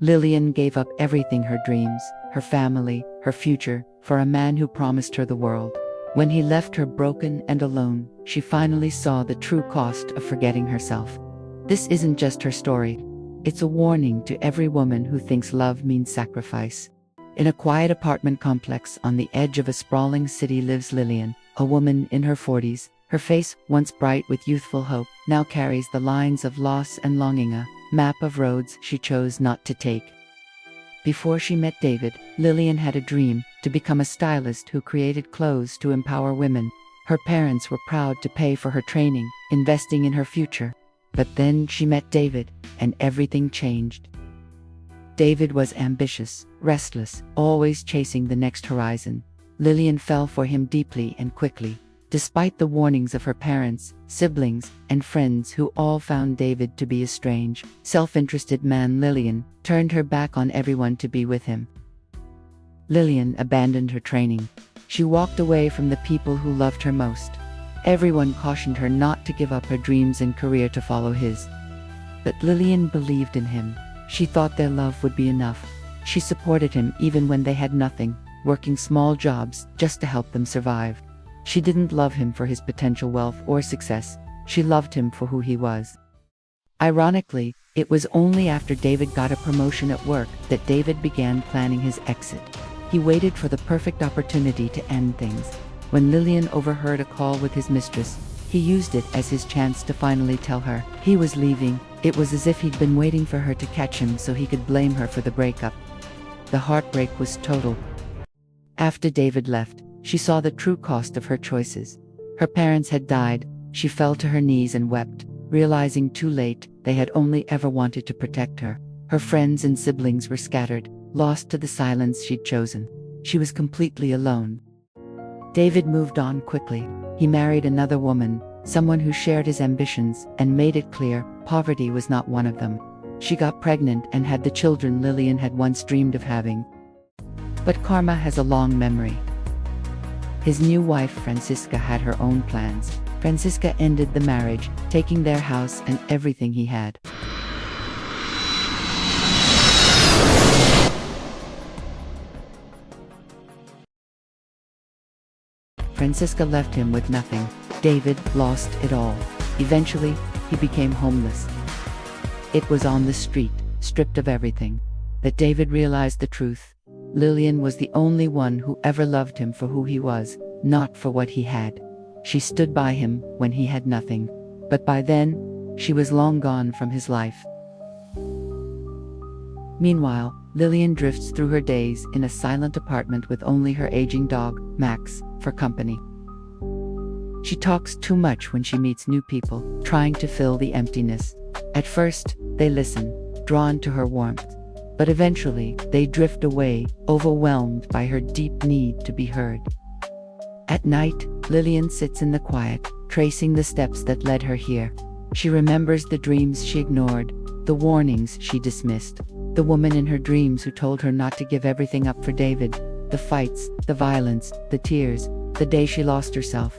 Lillian gave up everything, her dreams, her family, her future, for a man who promised her the world. When he left her broken and alone, she finally saw the true cost of forgetting herself. This isn't just her story. It's a warning to every woman who thinks love means sacrifice. In a quiet apartment complex on the edge of a sprawling city lives Lillian, a woman in her 40s. Her face, once bright with youthful hope, now carries the lines of loss and longing, a map of roads she chose not to take. Before she met David, Lillian had a dream: to become a stylist who created clothes to empower women. Her parents were proud to pay for her training, investing in her future. But then she met David, and everything changed. David was ambitious, restless, always chasing the next horizon. Lillian fell for him deeply and quickly. Despite the warnings of her parents, siblings, and friends who all found David to be a strange, self-interested man, Lillian turned her back on everyone to be with him. Lillian abandoned her training. She walked away from the people who loved her most. Everyone cautioned her not to give up her dreams and career to follow his. But Lillian believed in him. She thought their love would be enough. She supported him even when they had nothing, working small jobs just to help them survive. She didn't love him for his potential wealth or success. She loved him for who he was. Ironically, it was only after David got a promotion at work that David began planning his exit. He waited for the perfect opportunity to end things. When Lillian overheard a call with his mistress, he used it as his chance to finally tell her he was leaving. It was as if he'd been waiting for her to catch him so he could blame her for the breakup. The heartbreak was total. After David left, she saw the true cost of her choices. Her parents had died. She fell to her knees and wept, realizing too late they had only ever wanted to protect her. Her friends and siblings were scattered, lost to the silence she'd chosen. She was completely alone. David moved on quickly. He married another woman, someone who shared his ambitions, and made it clear poverty was not one of them. She got pregnant and had the children Lillian had once dreamed of having. But karma has a long memory. His new wife, Francisca, had her own plans. Francisca ended the marriage, taking their house and everything he had. Francisca left him with nothing. David lost it all. Eventually, he became homeless. It was on the street, stripped of everything, that David realized the truth. Lillian was the only one who ever loved him for who he was, not for what he had. She stood by him when he had nothing. But by then, she was long gone from his life. Meanwhile, Lillian drifts through her days in a silent apartment with only her aging dog, Max, for company. She talks too much when she meets new people, trying to fill the emptiness. At first, they listen, drawn to her warmth. But eventually, they drift away, overwhelmed by her deep need to be heard. At night, Lillian sits in the quiet, tracing the steps that led her here. She remembers the dreams she ignored, the warnings she dismissed, the woman in her dreams who told her not to give everything up for David, the fights, the violence, the tears, the day she lost herself.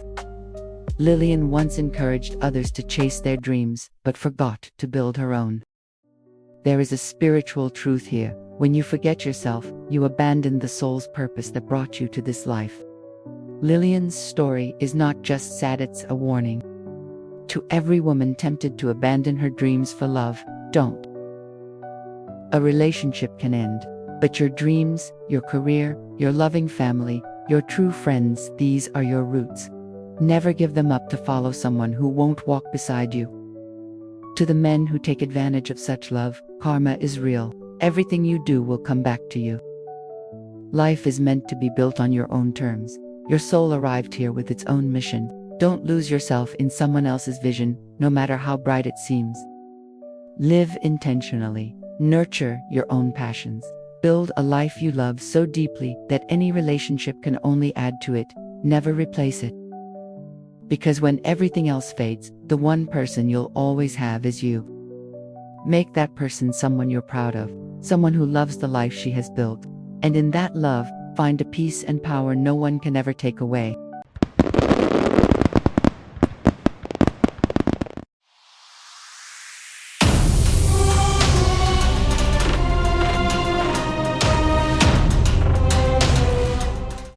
Lillian once encouraged others to chase their dreams, but forgot to build her own. There is a spiritual truth here. When you forget yourself, you abandon the soul's purpose that brought you to this life. Lillian's story is not just sad, it's a warning. To every woman tempted to abandon her dreams for love, don't. A relationship can end, but your dreams, your career, your loving family, your true friends, these are your roots. Never give them up to follow someone who won't walk beside you. To the men who take advantage of such love, karma is real. Everything you do will come back to you. Life is meant to be built on your own terms. Your soul arrived here with its own mission. Don't lose yourself in someone else's vision, no matter how bright it seems. Live intentionally. Nurture your own passions. Build a life you love so deeply that any relationship can only add to it, never replace it. Because when everything else fades, the one person you'll always have is you. Make that person someone you're proud of, someone who loves the life she has built. And in that love, find a peace and power no one can ever take away.